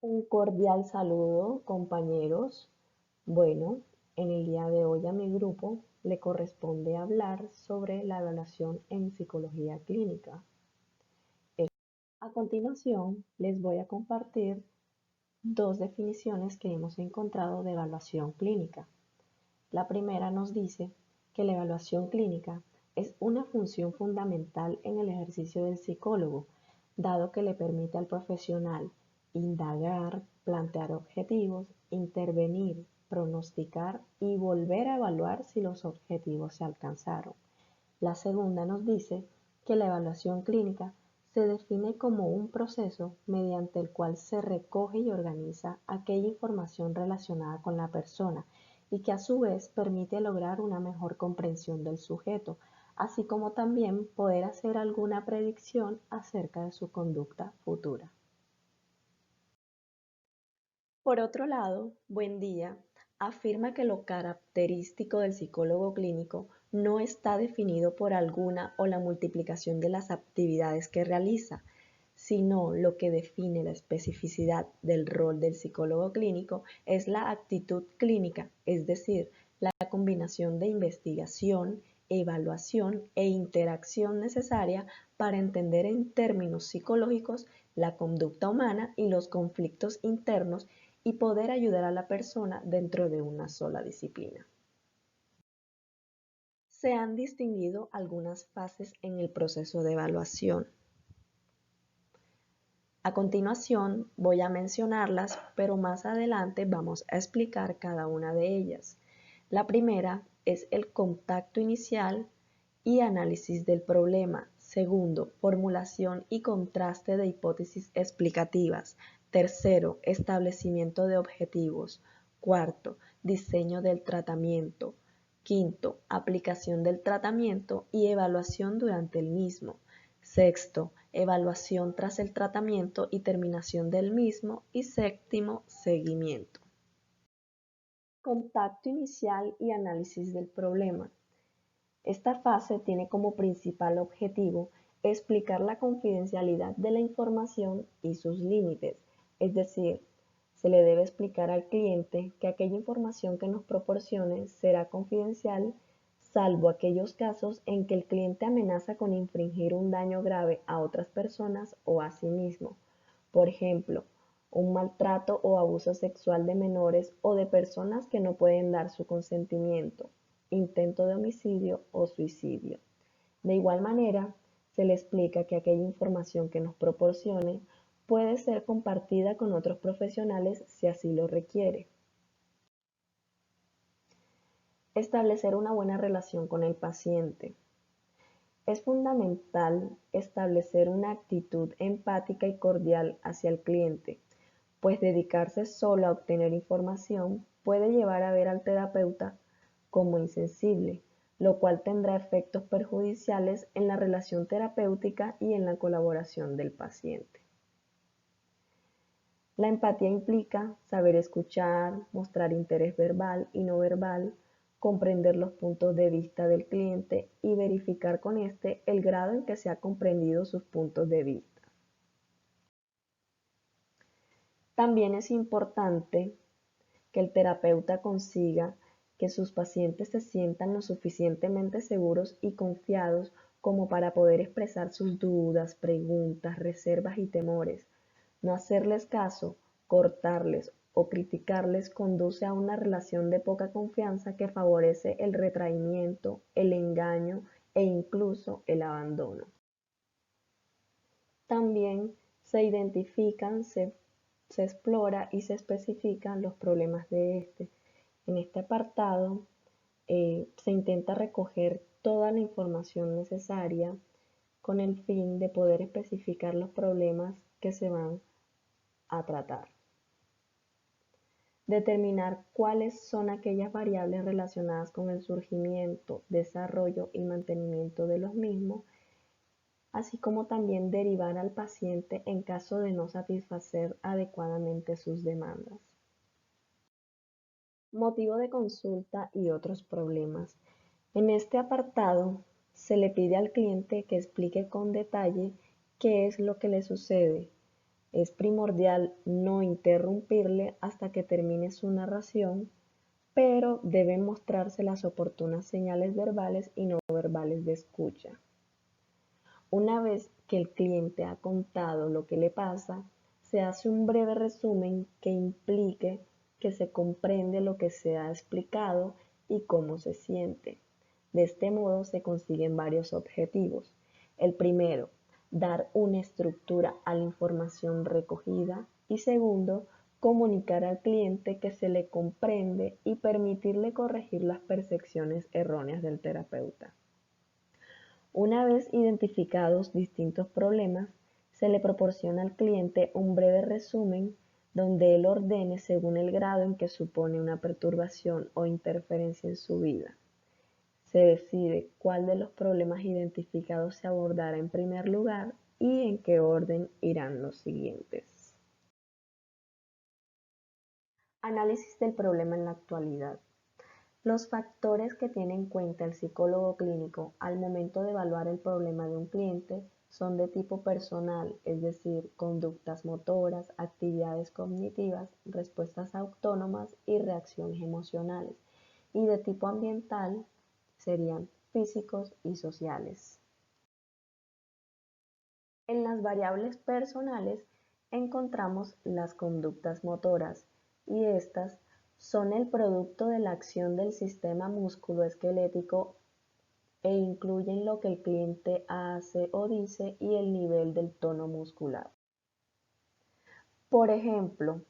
Un cordial saludo, compañeros. Bueno, en el día de hoy a mi grupo le corresponde hablar sobre la evaluación en psicología clínica. A continuación, les voy a compartir dos definiciones que hemos encontrado de evaluación clínica. La primera nos dice que la evaluación clínica es una función fundamental en el ejercicio del psicólogo, dado que le permite al profesional indagar, plantear objetivos, intervenir, pronosticar y volver a evaluar si los objetivos se alcanzaron. La segunda nos dice que la evaluación clínica se define como un proceso mediante el cual se recoge y organiza aquella información relacionada con la persona y que a su vez permite lograr una mejor comprensión del sujeto, así como también poder hacer alguna predicción acerca de su conducta futura. Por otro lado, Buendía afirma que lo característico del psicólogo clínico no está definido por alguna o la multiplicación de las actividades que realiza, sino lo que define la especificidad del rol del psicólogo clínico es la actitud clínica, es decir, la combinación de investigación, evaluación e interacción necesaria para entender en términos psicológicos la conducta humana y los conflictos internos y poder ayudar a la persona dentro de una sola disciplina. Se han distinguido algunas fases en el proceso de evaluación. A continuación voy a mencionarlas, pero más adelante vamos a explicar cada una de ellas. La primera es el contacto inicial y análisis del problema. Segundo, formulación y contraste de hipótesis explicativas. Tercero, establecimiento de objetivos. Cuarto, diseño del tratamiento. Quinto, aplicación del tratamiento y evaluación durante el mismo. Sexto, evaluación tras el tratamiento y terminación del mismo. Y séptimo, seguimiento. Contacto inicial y análisis del problema. Esta fase tiene como principal objetivo explicar la confidencialidad de la información y sus límites, es decir, se le debe explicar al cliente que aquella información que nos proporcione será confidencial, salvo aquellos casos en que el cliente amenaza con infringir un daño grave a otras personas o a sí mismo. Por ejemplo, un maltrato o abuso sexual de menores o de personas que no pueden dar su consentimiento, intento de homicidio o suicidio. De igual manera, se le explica que aquella información que nos proporcione puede ser compartida con otros profesionales si así lo requiere. Establecer una buena relación con el paciente. Es fundamental establecer una actitud empática y cordial hacia el cliente, pues dedicarse solo a obtener información puede llevar a ver al terapeuta como insensible, lo cual tendrá efectos perjudiciales en la relación terapéutica y en la colaboración del paciente. La empatía implica saber escuchar, mostrar interés verbal y no verbal, comprender los puntos de vista del cliente y verificar con éste el grado en que se ha comprendido sus puntos de vista. También es importante que el terapeuta consiga que sus pacientes se sientan lo suficientemente seguros y confiados como para poder expresar sus dudas, preguntas, reservas y temores. No hacerles caso, cortarles o criticarles conduce a una relación de poca confianza que favorece el retraimiento, el engaño e incluso el abandono. También se identifican, se explora y se especifican los problemas de este. En este apartado se intenta recoger toda la información necesaria con el fin de poder especificar los problemas que se van a tratar. Determinar cuáles son aquellas variables relacionadas con el surgimiento, desarrollo y mantenimiento de los mismos, así como también derivar al paciente en caso de no satisfacer adecuadamente sus demandas. Motivo de consulta y otros problemas. En este apartado se le pide al cliente que explique con detalle qué es lo que le sucede, Es primordial no interrumpirle hasta que termine su narración, pero deben mostrarse las oportunas señales verbales y no verbales de escucha. Una vez que el cliente ha contado lo que le pasa, se hace un breve resumen que implique que se comprende lo que se ha explicado y cómo se siente. De este modo se consiguen varios objetivos. El primero, dar una estructura a la información recogida y segundo, comunicar al cliente que se le comprende y permitirle corregir las percepciones erróneas del terapeuta. Una vez identificados distintos problemas, se le proporciona al cliente un breve resumen donde él ordene según el grado en que supone una perturbación o interferencia en su vida. Se decide cuál de los problemas identificados se abordará en primer lugar y en qué orden irán los siguientes. Análisis del problema en la actualidad. Los factores que tiene en cuenta el psicólogo clínico al momento de evaluar el problema de un cliente son de tipo personal, es decir, conductas motoras, actividades cognitivas, respuestas autónomas y reacciones emocionales, y de tipo ambiental serían físicos y sociales. En las variables personales encontramos las conductas motoras y estas son el producto de la acción del sistema musculoesquelético e incluyen lo que el cliente hace o dice y el nivel del tono muscular. Por ejemplo,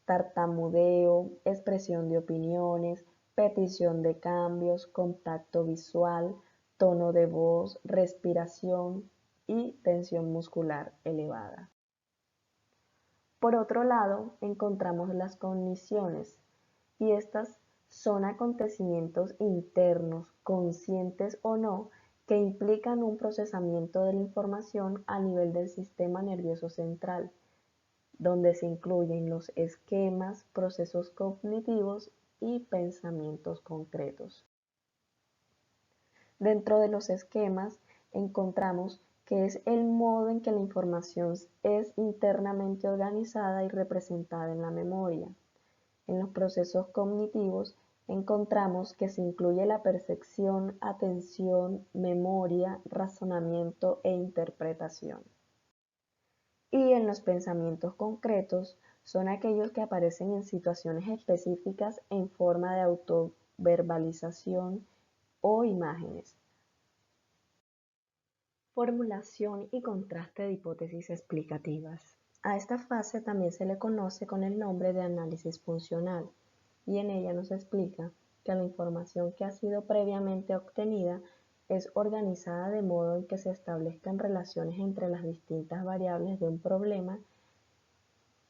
tartamudeo, expresión de opiniones, petición de cambios, contacto visual, tono de voz, respiración y tensión muscular elevada. Por otro lado, encontramos las cogniciones, y estas son acontecimientos internos, conscientes o no, que implican un procesamiento de la información a nivel del sistema nervioso central, donde se incluyen los esquemas, procesos cognitivos y pensamientos concretos. Dentro de los esquemas encontramos que es el modo en que la información es internamente organizada y representada en la memoria. En los procesos cognitivos encontramos que se incluye la percepción, atención, memoria, razonamiento e interpretación. Y en los pensamientos concretos son aquellos que aparecen en situaciones específicas en forma de autoverbalización o imágenes. Formulación y contraste de hipótesis explicativas. A esta fase también se le conoce con el nombre de análisis funcional, y en ella nos explica que la información que ha sido previamente obtenida es organizada de modo en que se establezcan relaciones entre las distintas variables de un problema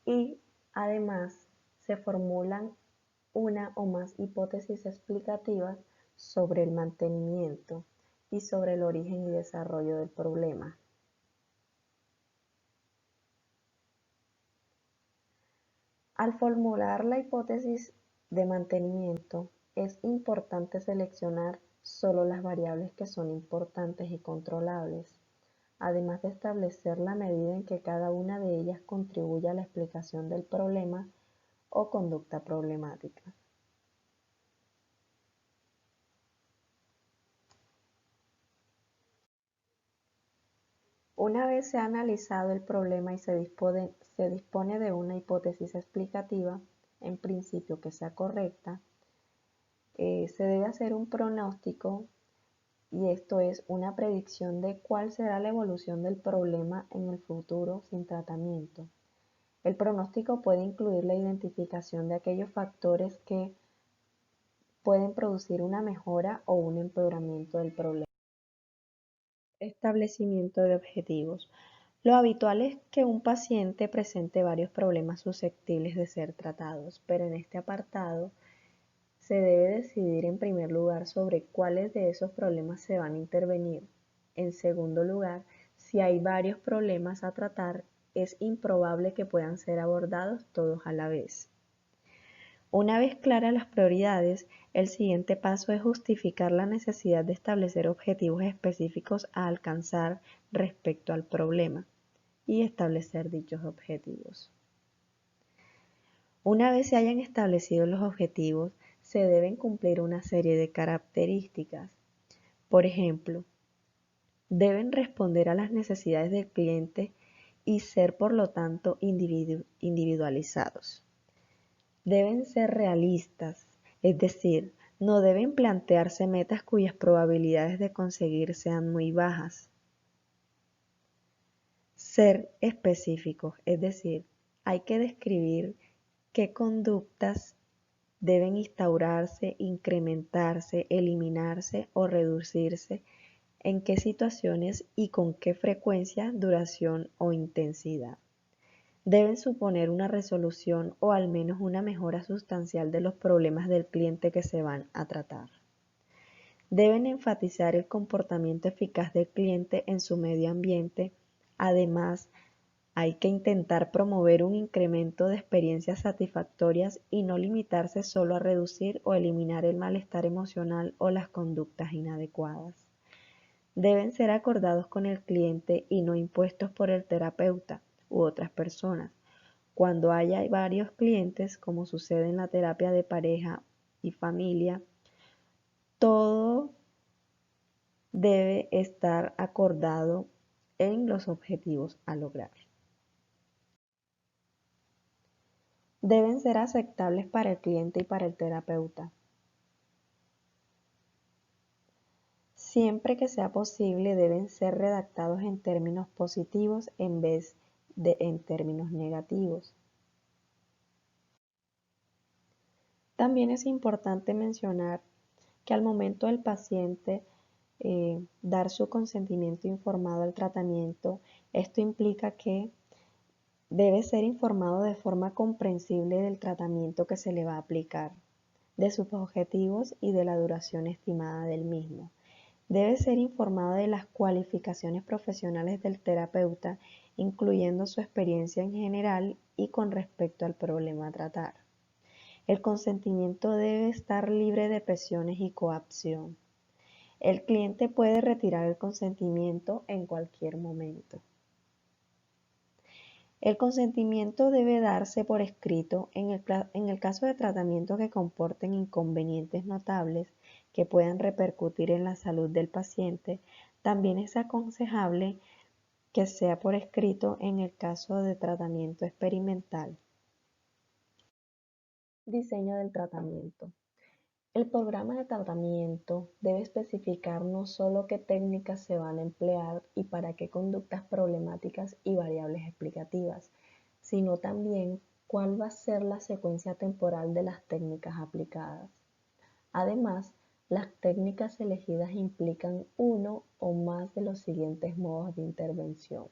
y además se formulan una o más hipótesis explicativas sobre el mantenimiento y sobre el origen y desarrollo del problema. Al formular la hipótesis de mantenimiento, es importante seleccionar solo las variables que son importantes y controlables, además de establecer la medida en que cada una de ellas contribuye a la explicación del problema o conducta problemática. Una vez se ha analizado el problema y se dispone de una hipótesis explicativa, en principio que sea correcta, se debe hacer un pronóstico, y esto es una predicción de cuál será la evolución del problema en el futuro sin tratamiento. El pronóstico puede incluir la identificación de aquellos factores que pueden producir una mejora o un empeoramiento del problema. Establecimiento de objetivos. Lo habitual es que un paciente presente varios problemas susceptibles de ser tratados, pero en este apartado se debe decidir en primer lugar sobre cuáles de esos problemas se van a intervenir. En segundo lugar, si hay varios problemas a tratar, es improbable que puedan ser abordados todos a la vez. Una vez claras las prioridades, el siguiente paso es justificar la necesidad de establecer objetivos específicos a alcanzar respecto al problema. y establecer dichos objetivos. Una vez se hayan establecido los objetivos, se deben cumplir una serie de características. Por ejemplo, deben responder a las necesidades del cliente y ser por lo tanto individualizados. Deben ser realistas, es decir, no deben plantearse metas cuyas probabilidades de conseguir sean muy bajas. Ser específicos, es decir, hay que describir qué conductas deben instaurarse, incrementarse, eliminarse o reducirse, en qué situaciones y con qué frecuencia, duración o intensidad. Deben suponer una resolución o al menos una mejora sustancial de los problemas del cliente que se van a tratar. Deben enfatizar el comportamiento eficaz del cliente en su medio ambiente. Además, hay que intentar promover un incremento de experiencias satisfactorias y no limitarse solo a reducir o eliminar el malestar emocional o las conductas inadecuadas. Deben ser acordados con el cliente y no impuestos por el terapeuta u otras personas. Cuando haya varios clientes, como sucede en la terapia de pareja y familia, todo debe estar acordado en los objetivos a lograr. Deben ser aceptables para el cliente y para el terapeuta. Siempre que sea posible, deben ser redactados en términos positivos en vez de en términos negativos. También es importante mencionar que al momento del paciente dar su consentimiento informado al tratamiento, esto implica que debe ser informado de forma comprensible del tratamiento que se le va a aplicar, de sus objetivos y de la duración estimada del mismo. Debe ser informado de las cualificaciones profesionales del terapeuta, incluyendo su experiencia en general y con respecto al problema a tratar. El consentimiento debe estar libre de presiones y coacción. El cliente puede retirar el consentimiento en cualquier momento. El consentimiento debe darse por escrito en el caso de tratamientos que comporten inconvenientes notables que puedan repercutir en la salud del paciente. También es aconsejable que sea por escrito en el caso de tratamiento experimental. Diseño del tratamiento. El programa de tratamiento debe especificar no solo qué técnicas se van a emplear y para qué conductas problemáticas y variables explicativas, sino también cuál va a ser la secuencia temporal de las técnicas aplicadas. Además, las técnicas elegidas implican uno o más de los siguientes modos de intervención.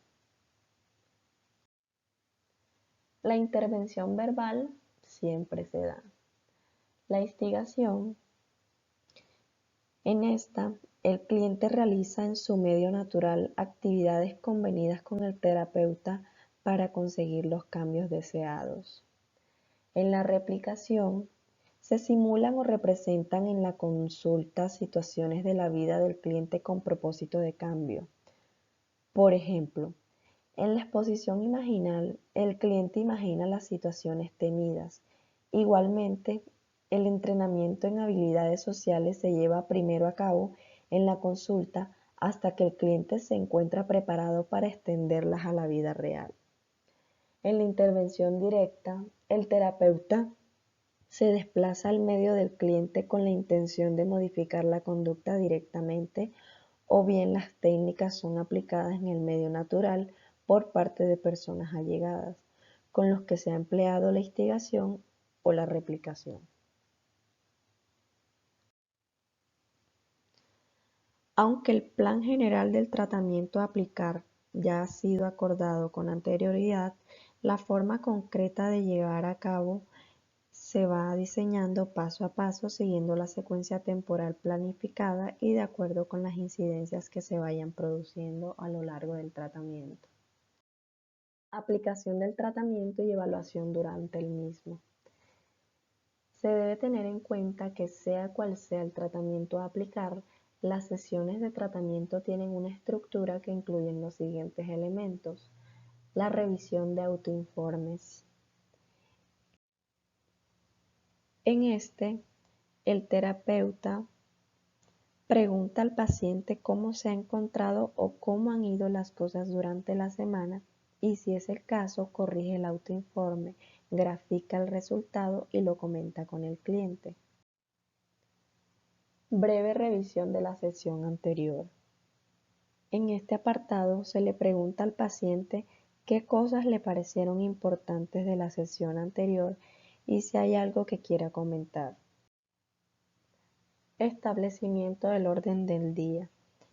La intervención verbal siempre se da. La instigación. En esta, el cliente realiza en su medio natural actividades convenidas con el terapeuta para conseguir los cambios deseados. En la replicación, se simulan o representan en la consulta situaciones de la vida del cliente con propósito de cambio. Por ejemplo, en la exposición imaginal, el cliente imagina las situaciones temidas. Igualmente, el entrenamiento en habilidades sociales se lleva primero a cabo en la consulta hasta que el cliente se encuentra preparado para extenderlas a la vida real. En la intervención directa, el terapeuta se desplaza al medio del cliente con la intención de modificar la conducta directamente, o bien las técnicas son aplicadas en el medio natural por parte de personas allegadas, con los que se ha empleado la instigación o la replicación. Aunque el plan general del tratamiento a aplicar ya ha sido acordado con anterioridad, la forma concreta de llevar a cabo se va diseñando paso a paso siguiendo la secuencia temporal planificada y de acuerdo con las incidencias que se vayan produciendo a lo largo del tratamiento. Aplicación del tratamiento y evaluación durante el mismo. Se debe tener en cuenta que sea cual sea el tratamiento a aplicar, las sesiones de tratamiento tienen una estructura que incluyen los siguientes elementos. La revisión de autoinformes. En este, el terapeuta pregunta al paciente cómo se ha encontrado o cómo han ido las cosas durante la semana y, si es el caso, corrige el autoinforme, grafica el resultado y lo comenta con el cliente. Breve revisión de la sesión anterior. En este apartado se le pregunta al paciente qué cosas le parecieron importantes de la sesión anterior y si hay algo que quiera comentar. Establecimiento del orden del día.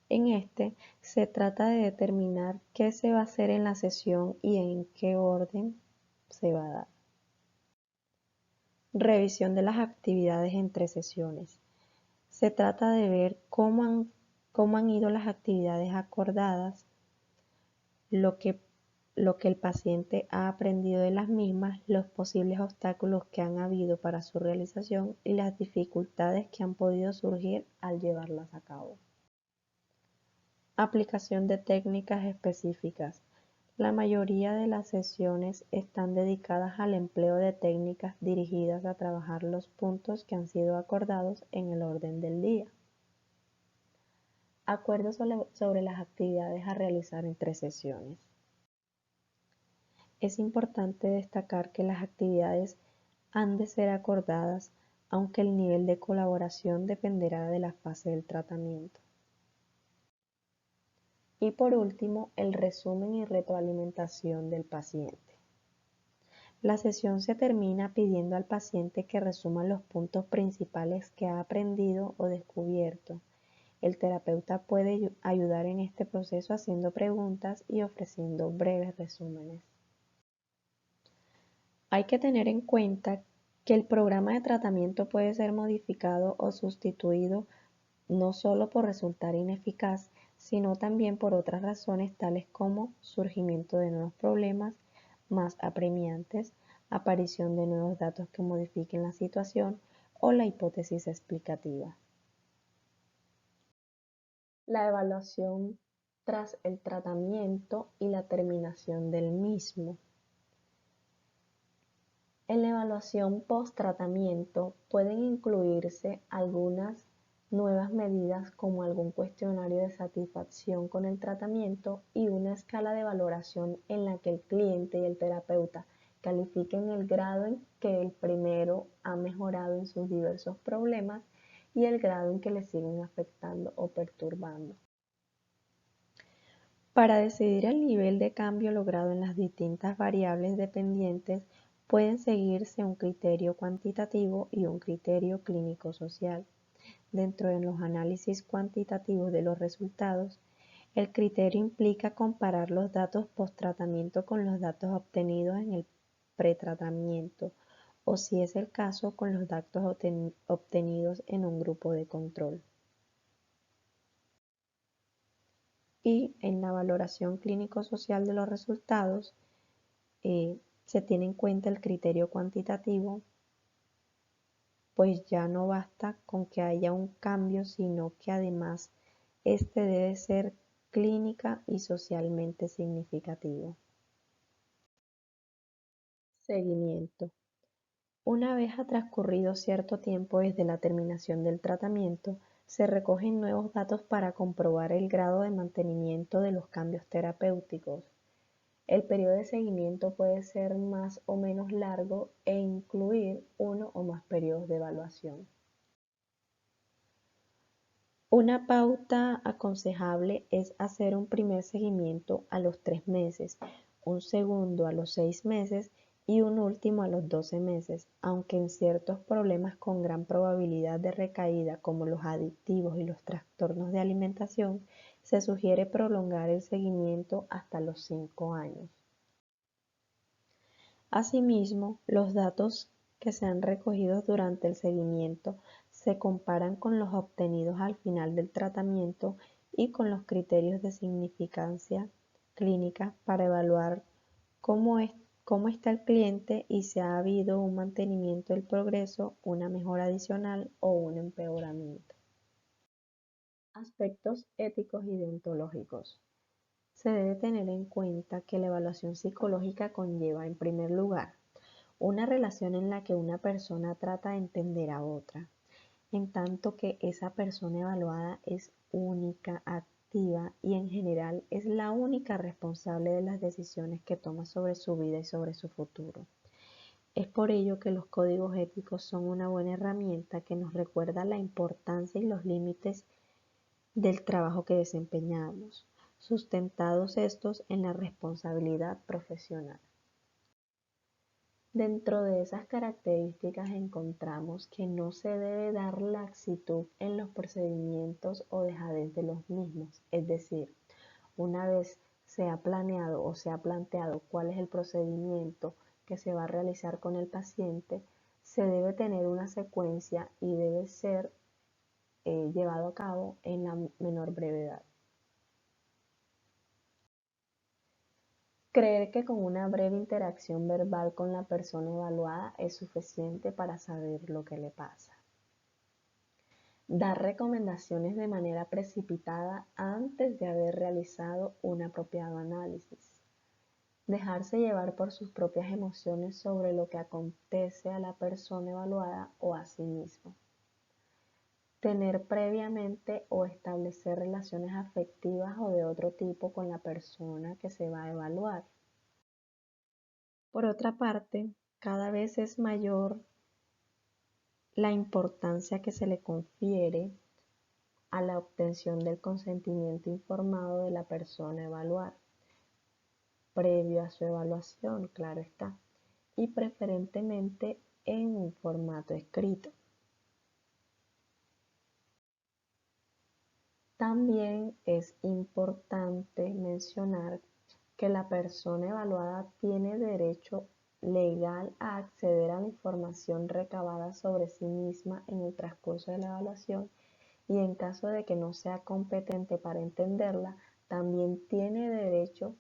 En este se trata de determinar qué se va a hacer en la sesión y en qué orden se va a dar. Revisión de las actividades entre sesiones. Se trata de ver cómo han ido las actividades acordadas, lo que el paciente ha aprendido de las mismas, los posibles obstáculos que han habido para su realización y las dificultades que han podido surgir al llevarlas a cabo. Aplicación de técnicas específicas. La mayoría de las sesiones están dedicadas al empleo de técnicas dirigidas a trabajar los puntos que han sido acordados en el orden del día. Acuerdos sobre las actividades a realizar entre sesiones. Es importante destacar que las actividades han de ser acordadas, aunque el nivel de colaboración dependerá de la fase del tratamiento. Y por último, el resumen y retroalimentación del paciente. La sesión se termina pidiendo al paciente que resuma los puntos principales que ha aprendido o descubierto. El terapeuta puede ayudar en este proceso haciendo preguntas y ofreciendo breves resúmenes. Hay que tener en cuenta que el programa de tratamiento puede ser modificado o sustituido no solo por resultar ineficaz, sino también por otras razones tales como surgimiento de nuevos problemas más apremiantes, aparición de nuevos datos que modifiquen la situación o la hipótesis explicativa. La evaluación tras el tratamiento y la terminación del mismo. En la evaluación post-tratamiento pueden incluirse algunas nuevas medidas como algún cuestionario de satisfacción con el tratamiento y una escala de valoración en la que el cliente y el terapeuta califiquen el grado en que el primero ha mejorado en sus diversos problemas y el grado en que le siguen afectando o perturbando. Para decidir el nivel de cambio logrado en las distintas variables dependientes, pueden seguirse un criterio cuantitativo y un criterio clínico-social. Dentro de los análisis cuantitativos de los resultados, el criterio implica comparar los datos post-tratamiento con los datos obtenidos en el pretratamiento o, si es el caso, con los datos obtenidos en un grupo de control. Y en la valoración clínico-social de los resultados, se tiene en cuenta el criterio cuantitativo, pues ya no basta con que haya un cambio, sino que además este debe ser clínica y socialmente significativo. Seguimiento. Una vez ha transcurrido cierto tiempo desde la terminación del tratamiento, se recogen nuevos datos para comprobar el grado de mantenimiento de los cambios terapéuticos. El periodo de seguimiento puede ser más o menos largo e incluir uno o más periodos de evaluación. Una pauta aconsejable es hacer un primer seguimiento a los 3 meses, un segundo a los 6 meses y un último a los 12 meses, aunque en ciertos problemas con gran probabilidad de recaída como los adictivos y los trastornos de alimentación, se sugiere prolongar el seguimiento hasta los 5 años. Asimismo, los datos que se han recogido durante el seguimiento se comparan con los obtenidos al final del tratamiento y con los criterios de significancia clínica para evaluar cómo está el cliente y si ha habido un mantenimiento del progreso, una mejora adicional o un empeoramiento. Aspectos éticos y deontológicos. Se debe tener en cuenta que la evaluación psicológica conlleva, en primer lugar, una relación en la que una persona trata de entender a otra, en tanto que esa persona evaluada es única, activa y en general es la única responsable de las decisiones que toma sobre su vida y sobre su futuro. Es por ello que los códigos éticos son una buena herramienta que nos recuerda la importancia y los límites del trabajo que desempeñamos, sustentados estos en la responsabilidad profesional. Dentro de esas características encontramos que no se debe dar laxitud en los procedimientos o dejadez de los mismos, es decir, una vez se ha planeado o se ha planteado cuál es el procedimiento que se va a realizar con el paciente, se debe tener una secuencia y debe ser llevado a cabo en la menor brevedad. Creer que con una breve interacción verbal con la persona evaluada es suficiente para saber lo que le pasa. Dar recomendaciones de manera precipitada antes de haber realizado un apropiado análisis. Dejarse llevar por sus propias emociones sobre lo que acontece a la persona evaluada o a sí mismo. Tener previamente o establecer relaciones afectivas o de otro tipo con la persona que se va a evaluar. Por otra parte, cada vez es mayor la importancia que se le confiere a la obtención del consentimiento informado de la persona a evaluar, previo a su evaluación, claro está, y preferentemente en un formato escrito. También es importante mencionar que la persona evaluada tiene derecho legal a acceder a la información recabada sobre sí misma en el transcurso de la evaluación y en caso de que no sea competente para entenderla, también tiene derecho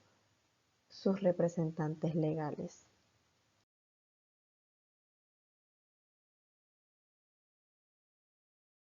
sus representantes legales.